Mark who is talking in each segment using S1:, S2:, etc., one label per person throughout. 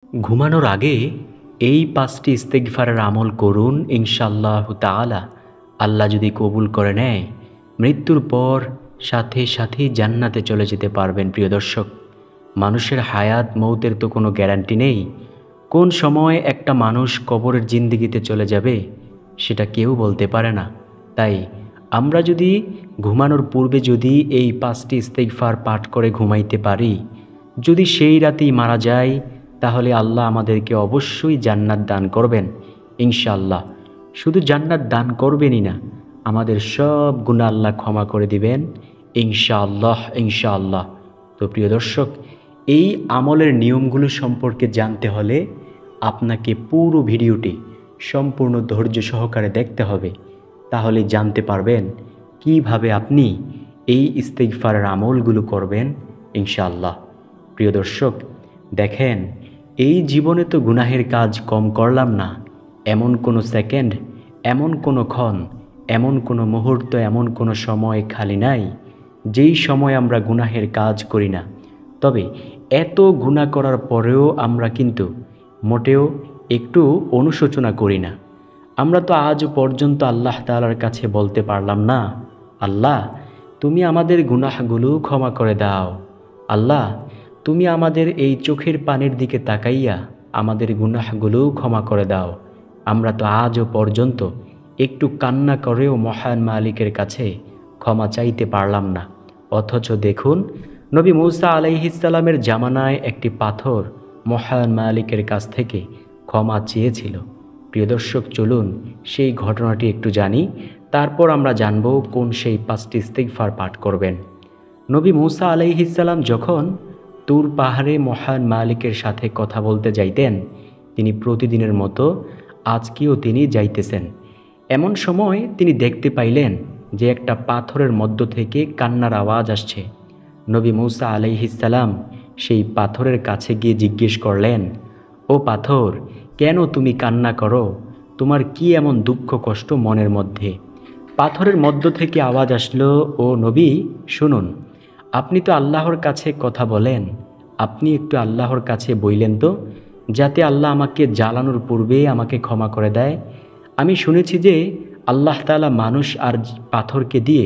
S1: ঘুমানোর আগে এই ৫টি ইস্তেগফারের আমল করুন, ইনশাআল্লাহ তাআলা আল্লাহ যদি কবুল করে নেয়, মৃত্যুর পর সাথে সাথেই জান্নাতে চলে যেতে পারবেন। প্রিয় দর্শক, মানুষের হায়াত মৌতের তো কোনো গ্যারান্টি নেই। কোন সময় একটা মানুষ কবরের জিন্দেগিতে চলে যাবে সেটা কেউ বলতে পারে না। তাই আমরা যদি ঘুমানোর পূর্বে যদি এই ৫টি ইস্তেগফার পাঠ করে ঘুমাইতে পারি, যদি সেই রাতেই মারা যায়, তাহলে আল্লাহ আমাদেরকে অবশ্যই জান্নাত দান করবেন ইনশাআল্লাহ। শুধু জান্নাত দান করবেনই না, আমাদের সব গুনাহ আল্লাহ ক্ষমা করে দিবেন ইনশাআল্লাহ ইনশাআল্লাহ। তো প্রিয় দর্শক, এই আমলের নিয়মগুলো সম্পর্কে জানতে হলে আপনাকে পুরো ভিডিওটি সম্পূর্ণ ধৈর্য সহকারে দেখতে হবে। তাহলে জানতে পারবেন কিভাবে আপনি এই ইস্তেগফারের আমলগুলো করবেন ইনশাআল্লাহ। প্রিয় দর্শক, দেখেন, এই জীবনে তো গুনাহের কাজ কম করলাম না। এমন কোনো সেকেন্ড, এমন কোনো ক্ষণ, এমন কোনো মুহূর্ত, এমন কোনো সময় খালি নাই যেই সময় আমরা গুনাহের কাজ করি না। তবে এত গুনাহ করার পরেও আমরা কিন্তু মোটেও একটু অনুশোচনা করি না। আমরা তো আজ পর্যন্ত আল্লাহ তাআলার কাছে বলতে পারলাম না, আল্লাহ তুমি আমাদের গুনাহগুলো ক্ষমা করে দাও। আল্লাহ তুমি আমাদের এই চোখের পানির দিকে তাকাইয়া আমাদের গুনাহগুলো ক্ষমা করে দাও। আমরা তো আজও পর্যন্ত একটু কান্না করেও মহান মালিকের কাছে ক্ষমা চাইতে পারলাম না। অথচ দেখুন, নবী মূসা আলাইহিস সালামের জামানায় একটি পাথর মহান মালিকের কাছ থেকে ক্ষমা চেয়েছিল। প্রিয় দর্শক, চলুন সেই ঘটনাটি একটু জানি, তারপর আমরা জানব কোন সেই ৫টি ইস্তেগফার পাঠ করবেন। নবী মূসা আলাইহিস সালাম যখন তুর পাহাড়ে মহান মালিকের সাথে কথা বলতে যাইতেন, তিনি প্রতিদিনের মতো আজকেও তিনি যাইতেছেন। এমন সময় তিনি দেখতে পাইলেন যে একটা পাথরের মধ্য থেকে কান্নার আওয়াজ আসছে। নবী মূসা আলাইহিস সালাম সেই পাথরের কাছে গিয়ে জিজ্ঞেস করলেন, ও পাথর, কেন তুমি কান্না করো? তোমার কি এমন দুঃখ কষ্ট মনের মধ্যে? পাথরের মধ্য থেকে আওয়াজ আসলো, ও নবী শুনুন, আপনি তো আল্লাহর কাছে কথা বলেন, আপনি একটু আল্লাহর কাছে বইলেন তো, যাতে আল্লাহ আমাকে জ্বালানোর পূর্বে আমাকে ক্ষমা করে দেয়। আমি শুনেছি যে আল্লাহ তাআলা মানুষ আর পাথরকে দিয়ে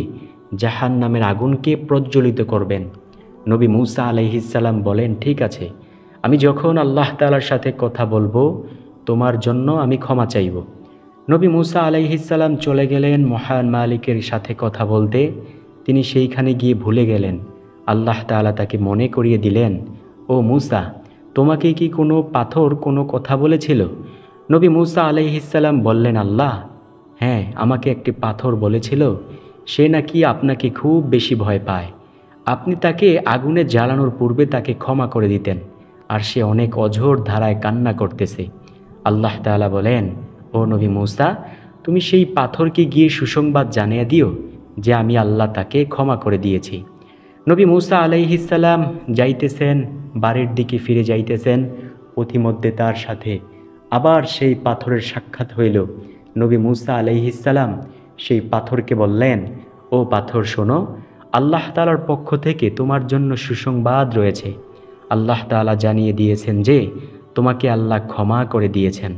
S1: জাহান্নামের আগুনকে প্রজ্বলিত করবেন। নবী মূসা আলাইহিস সালাম বলেন, ঠিক আছে, আমি যখন আল্লাহ তাআলার সাথে কথা বলবো তোমার জন্য আমি ক্ষমা চাইব। নবী মূসা আলাইহিস সালাম চলে গেলেন মহান মালিকের সাথে কথা বলতে। তিনি সেইখানে গিয়ে ভুলে গেলেন। আল্লাহ তাআলা তাকে মনে করিয়ে দিলেন, ও মূসা, তোমাকে কি কোনো পাথর কোনো কথা বলেছিল? নবী মূসা আলাইহিস সালাম বললেন, আল্লাহ হ্যাঁ, আমাকে একটি পাথর বলেছিল সে নাকি আপনাকে খুব বেশি ভয় পায়। আপনি তাকে আগুনে জ্বালানোর পূর্বে তাকে ক্ষমা করে দিতেন, আর সে অনেক অঝোর ধারায় কান্না করতেছে। আল্লাহ তাআলা বলেন, ও নবী মূসা, তুমি সেই পাথরকে গিয়ে সুসংবাদ জানিয়ে দিও যে আমি আল্লাহ তাকে ক্ষমা করে দিয়েছি। নবী মূসা আলাইহিস সালাম যাইতেছেন, বাড়ির দিকে ফিরে যাইতেছেন। পথিমধ্যে তার সাথে আবার সেই পাথরের সাক্ষাৎ হইল। নবী মূসা আলাইহিস সালাম সেই পাথরকে বললেন, ও পাথর শোনো, আল্লাহ তাআলার পক্ষ থেকে তোমার জন্য সুসংবাদ রয়েছে। আল্লাহ তাআলা জানিয়ে দিয়েছেন যে তোমাকে আল্লাহ ক্ষমা করে দিয়েছেন।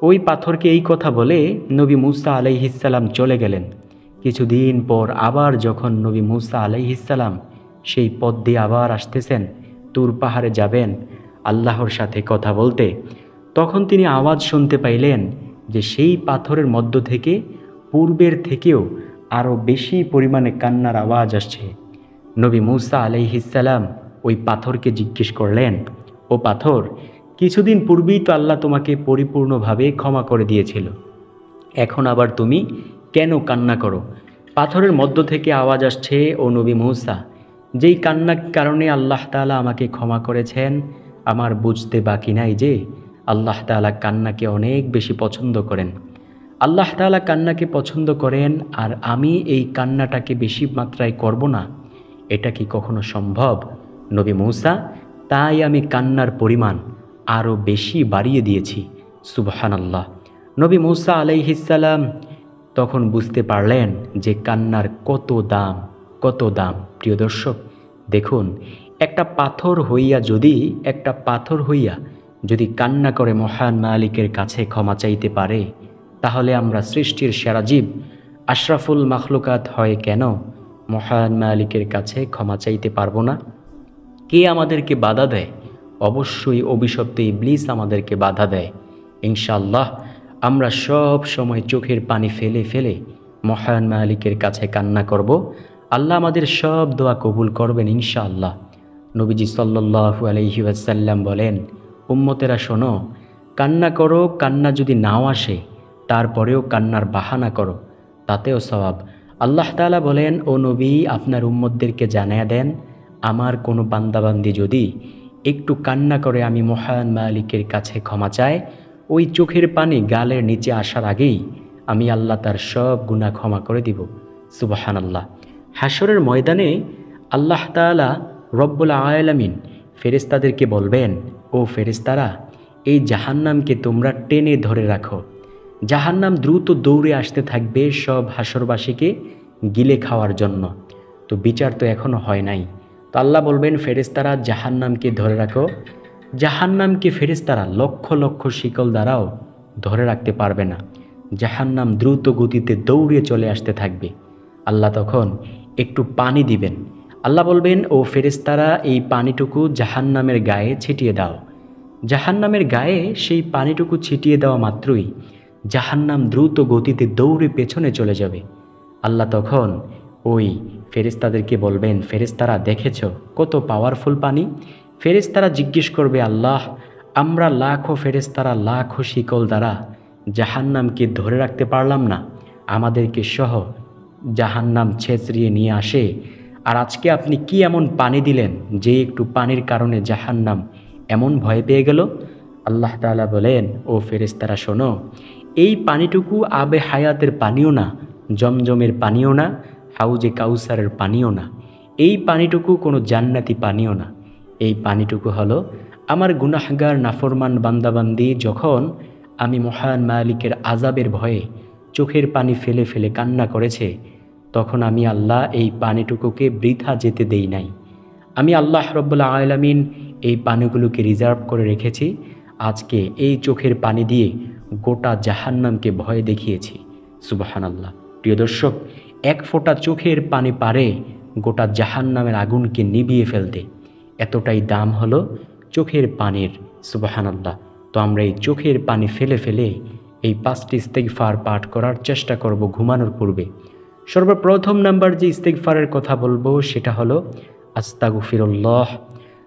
S1: ওই পাথরকে এই কথা বলে নবী মূসা আলাইহিস সালাম চলে গেলেন। কিছুদিন পর আবার যখন নবী মূসা আলাইহিস সালাম সেই পথ দিয়ে আবার আসতেছেন, তুর পাহাড়ে যাবেন আল্লাহর সাথে কথা বলতে, তখন তিনি আওয়াজ শুনতে পাইলেন যে সেই পাথরের মধ্য থেকে পূর্বের থেকেও আরও বেশি পরিমাণে কান্নার আওয়াজ আসছে। নবী মূসা আলাইহিস সালাম ওই পাথরকে জিজ্ঞেস করলেন, ও পাথর, কিছুদিন পূর্বেই তো আল্লাহ তোমাকে পরিপূর্ণভাবে ক্ষমা করে দিয়েছিল, এখন আবার তুমি কেন কান্না করো? পাথরের মধ্য থেকে আওয়াজ আসছে, ও নবী মূসা, যেই কান্নার কারণে আল্লাহ তাআলা আমাকে ক্ষমা করেছেন, আমার বুঝতে বাকি নাই যে আল্লাহ তাআলা কান্নাকে অনেক বেশি পছন্দ করেন। আল্লাহ তাআলা কান্নাকে পছন্দ করেন, আর আমি এই কান্নাটাকে বেশি মাত্রায় করব না, এটা কি কখনো সম্ভব নবী মূসা? তাই আমি কান্নার পরিমাণ আরও বেশি বাড়িয়ে দিয়েছি। সুবহানাল্লাহ। নবী মূসা আলাইহিস সালাম তখন বুঝতে পারলেন যে কান্নার কত দাম, কত দাম। প্রিয় দর্শক, দেখুন, একটা পাথর হইয়া যদি কান্না করে মহান মালিকের কাছে ক্ষমা চাইতে পারে, তাহলে আমরা সৃষ্টির সেরা জীব আশরাফুল মাখলুকাত হয়ে কেন মহান মালিকের কাছে ক্ষমা চাইতে পারবো না? কে আমাদেরকে বাধা দেয়? অবশ্যই অভিশপ্ত ইবলিস আমাদেরকে বাধা দেয়। ইনশাআল্লাহ আমরা সব সময় চোখের পানি ফেলে ফেলে মহান মালিকের কাছে কান্না করব। আল্লাহ আমাদের সব দোয়া কবুল করবেন ইনশাআল্লাহ। নবীজি সাল্লাল্লাহু আলাইহি ওয়াসাল্লাম বলেন, উম্মতেরা শোনো, কান্না করো, কান্না যদি নাও আসে তারপরেও কান্নার বাহানা করো, তাতেও সওয়াব। আল্লাহ তাআলা বলেন, ও নবী, আপনার উম্মতদেরকে জানিয়ে দেন, আমার কোনো বান্দাবান্দি যদি একটু কান্না করে আমি মহান মালিকের কাছে ক্ষমা চায়, ওই চোখের পানি গালের নিচে আসার আগেই আমি আল্লাহ তার সব গুনাহ ক্ষমা করে দিব। সুবহানাল্লাহ। হাশরের ময়দানে আল্লাহ তাআলা রব্বুল আলামিন ফেরেশতাদেরকে বলবেন, ও ফেরেশতারা, এই জাহান্নামকে তোমরা টেনে ধরে রাখো। জাহান্নাম দ্রুত দৌড়ে আসতে থাকবে সব হাশরবাসীকে গিলে খাওয়ার জন্য। তো বিচার তো এখনো হয় নাই। তো আল্লাহ বলবেন, ফেরেশতারা জাহান্নামকে ধরে রাখো। জাহান্নামকে ফেরেশতারা লক্ষ লক্ষ শিকল দ্বারাও ধরে রাখতে পারবে না। জাহান্নাম দ্রুত গতিতে দৌড়ে চলে আসতে থাকবে। আল্লাহ তখন একটু পানি দিবেন। আল্লাহ বলবেন, ও ফেরেশতারা, এই পানিটুকু জাহান্নামের গায়ে ছিটিয়ে দাও। জাহান্নামের গায়ে সেই পানিটুকু ছিটিয়ে দেওয়া মাত্রই জাহান্নাম দ্রুত গতিতে দৌড়ে পেছনে চলে যাবে। আল্লাহ তখন ওই ফেরেশতাদেরকে বলবেন, ফেরেশতারা, দেখেছ কত পাওয়ারফুল পানি? ফেরেশতারা জিজ্ঞেস করবে, আল্লাহ, আমরা লাখো ফেরেশতারা লাখো শিকল দ্বারা জাহান্নামকে ধরে রাখতে পারলাম না, আমাদেরকে সহ জাহান্নাম ছেঁচড়িয়ে নিয়ে আসে। আর আজকে আপনি কি এমন পানি দিলেন যে একটু পানির কারণে জাহান্নাম এমন ভয় পেয়ে গেল? আল্লাহ তাআলা বলেন, ও ফেরেশতারা শোনো, এই পানিটুকু আবে হায়াতের পানিও না, জমজমের পানিও না, হাউজে কাউসারের পানিও না, এই পানিটুকু কোনো জান্নাতি পানিও না। এই পানিটুকু হলো আমার গুনাহগার নাফরমান বান্দাবান্দি যখন আমি মহান মালিকের আযাবের ভয়ে চোখের পানি ফেলে ফেলে কান্না করেছে, তখন আমি আল্লাহ এই পানিটুকুকে বৃথা যেতে দেই নাই। আমি আল্লাহ রব্বুল আলামিন এই পানিগুলোকে রিজার্ভ করে রেখেছি। আজকে এই চোখের পানি দিয়ে গোটা জাহান্নামকে ভয় দেখিয়েছি। সুবহানাল্লাহ। প্রিয় দর্শক, এক ফোঁটা চোখের পানি পারে গোটা জাহান্নামের আগুনকে নিভিয়ে ফেলতে। এতটাই দাম হলো চোখের পানির। সুবহানাল্লাহ। তো আমরা এই চোখের পানি ফেলে ফেলে এই 5টি ইস্তেগফার পাঠ করার চেষ্টা করব ঘুমানোর পূর্বে। সর্বপ্রথম নাম্বার যে ইস্তেগফারের কথা বলবো সেটা হলো আস্তাগফিরুল্লাহ।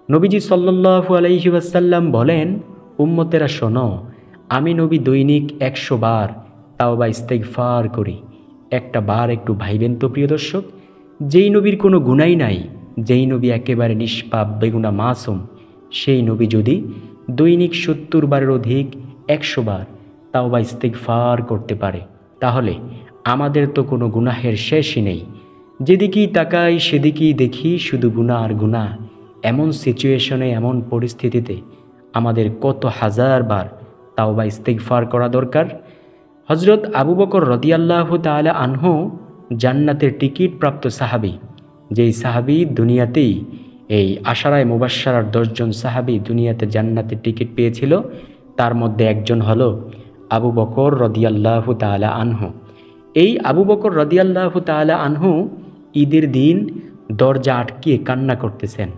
S1: নবীজি সাল্লাল্লাহু আলাইহি ওয়াসাল্লাম বলেন, উম্মতেরা শোনো, আমি নবী দৈনিক 100 বার তাওবা ইস্তেগফার করি। একটা বার একটু ভাইবেন তো প্রিয় দর্শক, যেই নবীর কোনো গুনাই নাই, যেই নবী একেবারে নিষ্পাপ বেগুনা মাসুম, সেই নবী যদি দৈনিক 70 বারের অধিক 100 বার তাওবা ইস্তেগফার করতে পারে, তাহলে আমাদের তো কোনো গুনাহের শেষই নেই। যেদিকেই তাকাই সেদিকেই দেখি শুধু গুনাহ আর গুনাহ। এমন সিচুয়েশনে, এমন পরিস্থিতিতে আমাদের কত হাজার বার তাওবা ইস্তেগফার করা দরকার। হযরত আবু বকর রাদিয়াল্লাহু তাআলা আনহু জান্নাতের টিকিট প্রাপ্ত সাহাবী। যেই সাহাবী দুনিয়াতেই, এই আশারায়ে মুবাশশারার 10 জন সাহাবী দুনিয়াতে জান্নাতের টিকিট পেয়েছিল, তার মধ্যে একজন হলো আবু বকর রাদিয়াল্লাহু তাআলা আনহু। এই আবু বকর রাদিয়াল্লাহু তাআলা আনহু ঈদের দিন দরজা আটকিয়ে কান্না করতেছেন।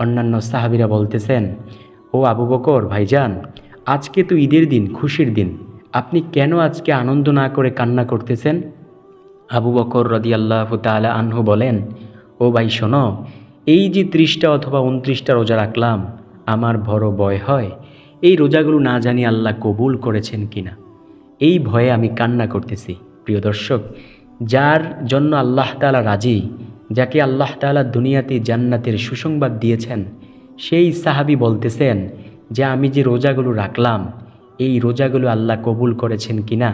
S1: অন্যান্য সাহাবীরা বলতেছেন, ও আবু বকর ভাইজান, আজকে তো ঈদের দিন, খুশির দিন, আপনি কেন আজকে আনন্দ না করে কান্না করতেছেন? আবু বকর রাদিয়াল্লাহু তাআলা আনহু বলেন, ও ভাই শোনো, এই যে 30টা অথবা 29টা রোজা রাখলাম, আমার বড় ভয় হয় এই রোজাগুলো না জানি আল্লাহ কবুল করেছেন কিনা, এই ভয়ে আমি কান্না করতেছি। প্রিয় দর্শক, যার জন্য আল্লাহ তাআলা রাজি, যাকে আল্লাহ তাআলা দুনিয়াতে জান্নাতের সুসংবাদ দিয়েছেন, সেই সাহাবী বলতেছেন যে আমি যে রোজাগুলো রাখলাম, এই রোজাগুলো আল্লাহ কবুল করেছেন কিনা,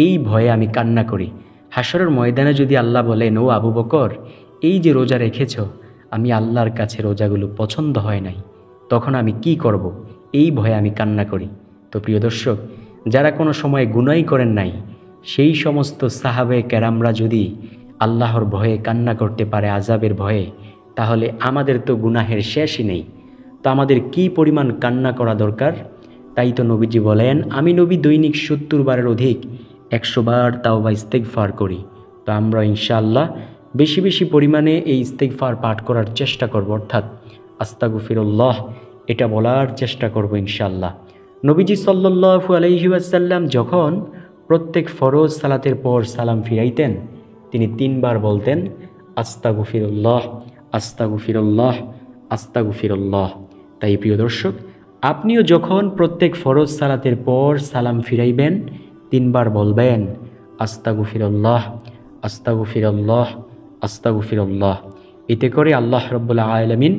S1: এই ভয়ে আমি কান্না করি। হাশরের ময়দানে যদি আল্লাহ বলেন, ও আবু বকর, এই যে রোজা রেখেছ, আমি আল্লাহর কাছে রোজাগুলো পছন্দ হয় নাই, তখন আমি কি করব, এই ভয়ে আমি কান্না করি। তো প্রিয় দর্শক, যারা কোনো সময় গুনাই করেন নাই, সেই সমস্ত সাহাবায়ে কেরামরা যদি আল্লাহর ভয়ে কান্না করতে পারে, আযাবের ভয়ে, তাহলে আমাদের তো গুনাহের শেষই নেই। তো আমাদের কি পরিমাণ কান্না করা দরকার? তাই তো নবীজি বলেন, আমি নবী দৈনিক 70 বারের অধিক 100 বার তাওবা ইস্তেগফার করি। তো আমরা ইনশাআল্লাহ বেশি বেশি পরিমাণে এই ইস্তেগফার পাঠ করার চেষ্টা করব, অর্থাৎ আস্তাগফিরুল্লাহ এটা বলার চেষ্টা করব ইনশাআল্লাহ। নবীজি সাল্লাল্লাহু আলাইহি ওয়াসাল্লাম যখন প্রত্যেক ফরজ সালাতের পর সালাম ফিরাইতেন, তিনি 3 বার বলতেন আস্তাগফিরুল্লাহ, আস্তাগফিরুল্লাহ, আস্তাগফিরুল্লাহ। তাই প্রিয় দর্শক, আপনিও যখন প্রত্যেক ফরজ সালাতের পর সালাম ফিরাইবেন 3 বার বলবেন আস্তাগফিরুল্লাহ, আস্তাগফিরুল্লাহ, আস্তাগফিরুল্লাহ। এতে করে আল্লাহ রাব্বুল আলামিন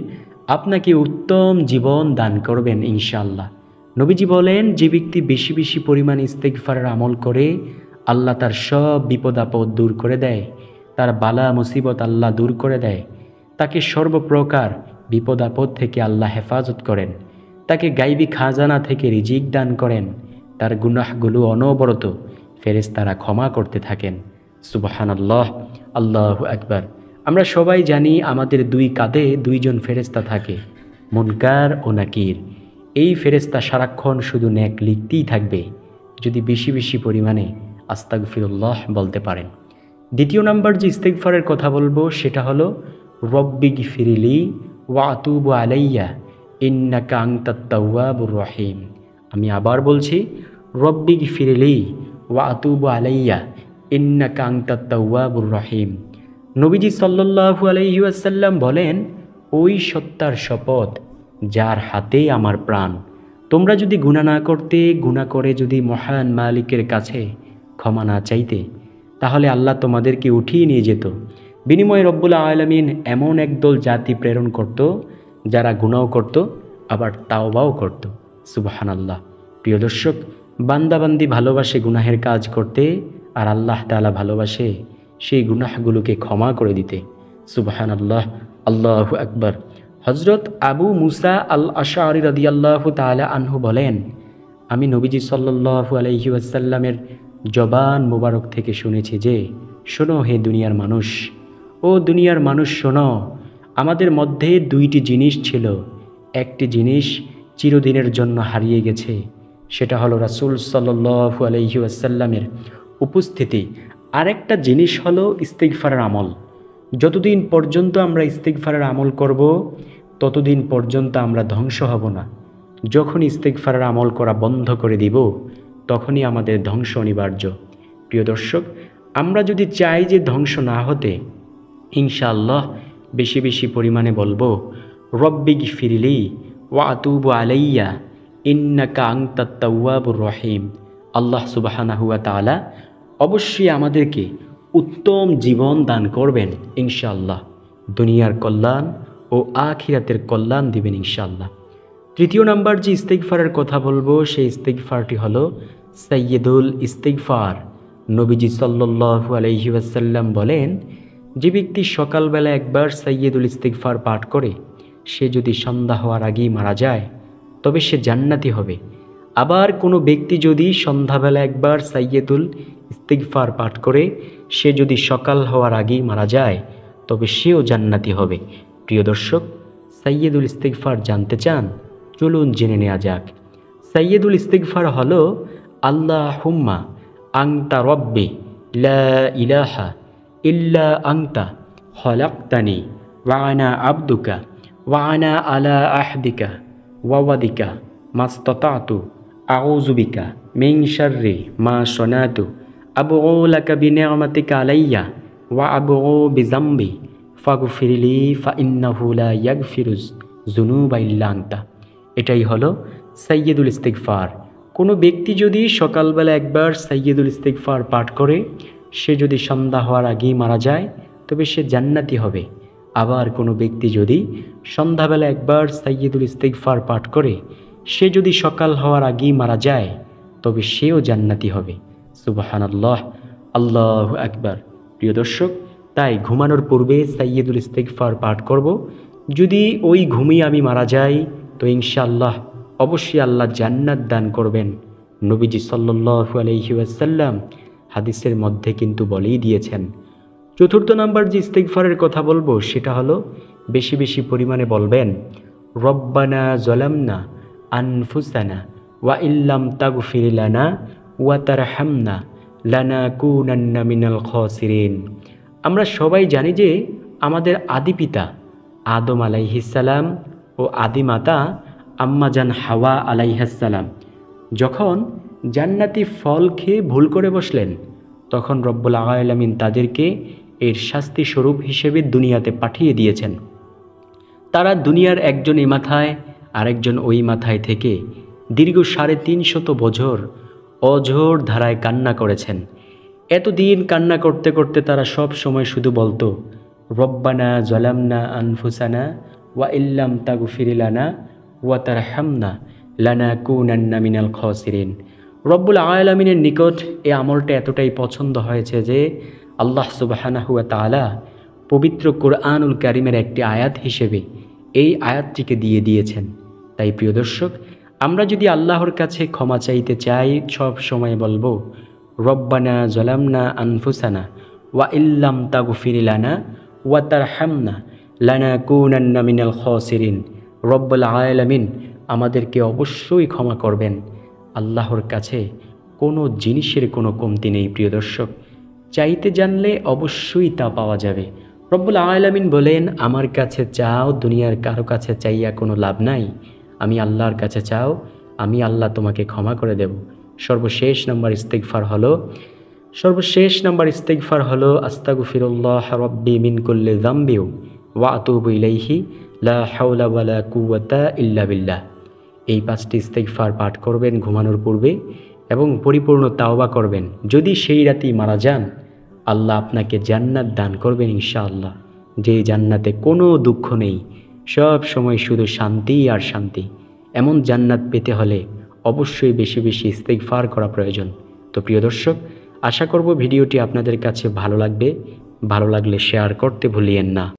S1: আপনাকে উত্তম জীবন দান করবেন ইনশাআল্লাহ। নবীজি বলেন, যে ব্যক্তি বেশি বেশি পরিমাণে ইস্তেগফারের আমল করে আল্লাহ তার সব বিপদ আপদ দূর করে দেয়, তার বালা মুসিবত আল্লাহ দূর করে দেয়, তাকে সর্বপ্রকার বিপদ আপদ থেকে আল্লাহ হেফাজত করেন, তাকে গাইবী খাজানা থেকে রিজিক দান করেন, তার গুনাহগুলো অনবরত ফেরেশতারা ক্ষমা করতে থাকেন। সুবহানাল্লাহ, আল্লাহু আকবার। আমরা সবাই জানি আমাদের 2 কাঁধে 2 জন ফেরেশতা থাকে, মুনকার ও নাকির। এই ফেরেশতা সারাক্ষণ শুধু নেক লিখতেই থাকবে যদি বেশি বেশি পরিমাণে আস্তাগফিরুল্লাহ বলতে পারেন। দ্বিতীয় নাম্বার যে ইস্তেগফারের কথা বলবো সেটা হলো রব্বিগফিরলি ওয়া আতুবু আলাইয়া ইন্নাকা আনতাত তাওয়াবুর রহিম। আমি আবার বলছি, রব্বিগফিরলি ওয়া আতুবু আলাইয়া ইন্নাকা আনতাত তাওয়াবুর রহিম। নবীজি সাল্লাল্লাহু আলাইহি ওয়াসাল্লাম বলেন, ওই সত্তার শপথ যার হাতে আমার প্রাণ, তোমরা যদি গুনাহ না করতে, গুনাহ করে যদি মহান মালিকের কাছে ক্ষমা না চাইতে, তাহলে আল্লাহ তোমাদেরকে উঠিয়ে নিয়ে যেত। বিনিময়ে রব্বুল আলামিন এমন একদল জাতি প্রেরণ করত যারা গুনাহ করত আবার তাওবাও করত। সুবহানাল্লাহ। প্রিয় দর্শক, বান্দাবান্দি ভালোবাসে গুনাহের কাজ করতে, আর আল্লাহ তাআলা ভালোবাসে সেই গুনাহগুলোকে ক্ষমা করে দিতে। সুবহানাল্লাহ, আল্লাহু আকবার। হযরত আবু মুসা আল আশআরী রাদিয়াল্লাহু তাআলা আনহু বলেন, আমি নবীজি সাল্লাল্লাহু আলাইহি ওয়াসাল্লামের জবান মোবারক থেকে শুনেছি যে, শোনো হে দুনিয়ার মানুষ, ও দুনিয়ার মানুষ শোনো, আমাদের মধ্যে 2টি জিনিস ছিল। একটি জিনিস চিরদিনের জন্য হারিয়ে গেছে, সেটা হলো রাসূল সাল্লাল্লাহু আলাইহি ওয়াসাল্লামের উপস্থিতি। আরেকটা জিনিস হলো ইস্তেগফারের আমল। যতদিন পর্যন্ত আমরা ইস্তেগফারের আমল করব, ততদিন পর্যন্ত আমরা ধ্বংস হব না। যখন ইস্তেগফারের আমল করা বন্ধ করে দিব, তখনই আমাদের ধ্বংস অনিবার্য। প্রিয় দর্শক, আমরা যদি চাই যে ধ্বংস না হতে, ইনশাআল্লাহ বেশি বেশি পরিমাণে বলবো রব্বিগফিরলি ওয়া আতুবু আলাইয়া ইন্নাকা আনতাত তাওয়াবুর রহিম। আল্লাহ সুবহানাহু ওয়া তাআলা অবশ্যই আমাদেরকে উত্তম জীবন দান করবেন ইনশাআল্লাহ। দুনিয়ার কল্যাণ ও আখিরাতের কল্যাণ দিবেন ইনশাআল্লাহ। তৃতীয় নাম্বার যে ইস্তেগফারের কথা বলবো, সেই ইস্তেগফারটি হলো সাইয়্যিদুল ইস্তেগফার। নবীজি সাল্লাল্লাহু আলাইহি ওয়াসাল্লাম বলেন, যে ব্যক্তি সকালবেলা একবার সাইয়্যিদুল ইস্তেগফার পাঠ করে সে যদি সন্ধ্যা হওয়ার আগেই মারা যায়, তবে সে জান্নাতি হবে। আবার কোনো ব্যক্তি যদি সন্ধ্যাবেলা একবার সাইয়্যিদুল ইস্তেগফার পাঠ করে সে যদি সকাল হওয়ার আগেই মারা যায়, তবে সেও জান্নাতি হবে। প্রিয় দর্শক, সাইয়্যিদুল ইস্তেগফার জানতে চান? চলুন জেনে নেওয়া যাক। সাইয়্যিদুল ইস্তেগফার হলো আল্লাহুম্মা আনতা রব্বি লা ইলাহা ইল্লা আনতা খলাকতানি ওয়া আনা আবদুকা ওয়া আনা আলা আহদিকা ওয়া ওয়াদিকা মাস্তাতাতু আউযু বিকা মিন শাররি মা সনাতু আবউ লাকা বিনি'মাতিকা আলাইয়া ওয়া আবউ বিযামবি ফাগফিরলি ফাইন্নাহু লা ইয়াগফিরুজ যুনুবা ইল্লা আনতা। এটাই হলো সাইয়্যিদুল ইস্তেগফার। কোনো ব্যক্তি যদি সকালবেলা একবার সাইয়্যিদুল ইস্তেগফার পাঠ করে সে যদি সন্ধ্যা হওয়ার আগেই মারা যায়, তবে সে জান্নাতি হবে। আবার কোনো ব্যক্তি যদি সন্ধ্যাবেলা একবার সাইয়্যিদুল ইস্তেগফার পাঠ করে সে যদি সকাল হওয়ার আগেই মারা যায়, তবে সেও জান্নাতি হবে। সুবহানাল্লাহ, আল্লাহু আকবার। প্রিয় দর্শক, তাই ঘুমানোর পূর্বে সাইয়্যিদুল ইস্তেগফার পাঠ করব। যদি ওই ঘুমিয়ে আমি মারা যাই, তো ইনশাআল্লাহ অবশ্যই আল্লাহ জান্নাত দান করবেন। নবীজি সাল্লাল্লাহু আলাইহি ওয়াসাল্লাম হাদিসের মধ্যে কিন্তু বলেই দিয়েছেন। চতুর্থ নাম্বার যে ইস্তেগফারের কথা বলবো সেটা হলো বেশি বেশি পরিমাণে বলবেন রব্বানা যালামনা আনফুসানা ওয়া ইল্লাম তাগফির লানা ওয়া তারহামনা লানাকুনান্না মিনাল খাসিরিন। আমরা সবাই জানি যে আমাদের আদি পিতা আদম আলাইহিসসালাম ও আদি মাতা আম্মাজান হাওয়া আলাইহিসসালাম যখন জান্নাতি ফল খেয়ে ভুল করে বসলেন, তখন রব্বুল আলামিন তাদেরকে এর শাস্তি স্বরূপ হিসেবে দুনিয়াতে পাঠিয়ে দিয়েছেন। তারা দুনিয়ার একজন এই মাথায় আরেকজন ওই মাথায় থেকে দীর্ঘ 350 বছর অঝোর ধারায় কান্না করেছেন। এতদিন কান্না করতে করতে তারা সব সময় শুধু বলতো, রব্বানা জালামনা আনফুসানা ওয়া ইল্লাম তাগফির লানা ওয়া তারহামনা লানাকুনান্না মিনাল খাসিরিন। রব্বুল আলামিনের নিকট এই আমলটা এতটাই পছন্দ হয়েছে যে আল্লাহ সুবহানাহু ওয়া তাআলা পবিত্র কোরআনুল কারীমের একটি আয়াত হিসেবে এই আয়াতটিকে দিয়ে দিয়েছেন। তাই প্রিয় দর্শক, আমরা যদি আল্লাহর কাছে ক্ষমা চাইতে চাই, সব সময় বলবো রব্বানা জালামনা আনফুসানা ওয়া ইল্লাম তাগফির লানা ওয়া তারহামনা লানাকুনান্না মিনাল খাসিরিন। রব্বুল আলামিন আমাদেরকে অবশ্যই ক্ষমা করবেন। আল্লাহর কাছে কোনো জিনিসের কোনো কমতি নেই প্রিয় দর্শক, চাইতে জানলে অবশ্যই তা পাওয়া যাবে। রব্বুল আলামিন বলেন, আমার কাছে চাও, দুনিয়ার কারো কাছে চাইয়া কোনো লাভ নাই। আমি আল্লাহর কাছে চাও, আমি আল্লাহ তোমাকে ক্ষমা করে দেব। সর্বশেষ নাম্বার ইস্তিগফার হলো আস্তাগফিরুল্লাহ রাব্বি মিন কুল্লি যামবি ওয়া আতুবু ইলাইহি লা হাওলা ওয়ালা কুওয়াতা ইল্লা বিল্লাহ। এই 5টি ইস্তিগফার পাঠ করবেন ঘুমানোর পূর্বে এবং পরিপূর্ণ তাওবা করবেন। যদি সেই রাতেই মারা যান, আল্লাহ আপনাকে জান্নাত দান করবেন ইনশাআল্লাহ, যেই জান্নাতে কোনো দুঃখ নেই, সব সময় শুধু শান্তি আর শান্তি। এমন জান্নাত পেতে হলে অবশ্যই বেশি বেশি ইস্তিগফার করা প্রয়োজন। তো প্রিয় দর্শক, আশা করব ভিডিওটি আপনাদের কাছে ভালো লাগবে। ভালো লাগলে শেয়ার করতে ভুলিয়েন না।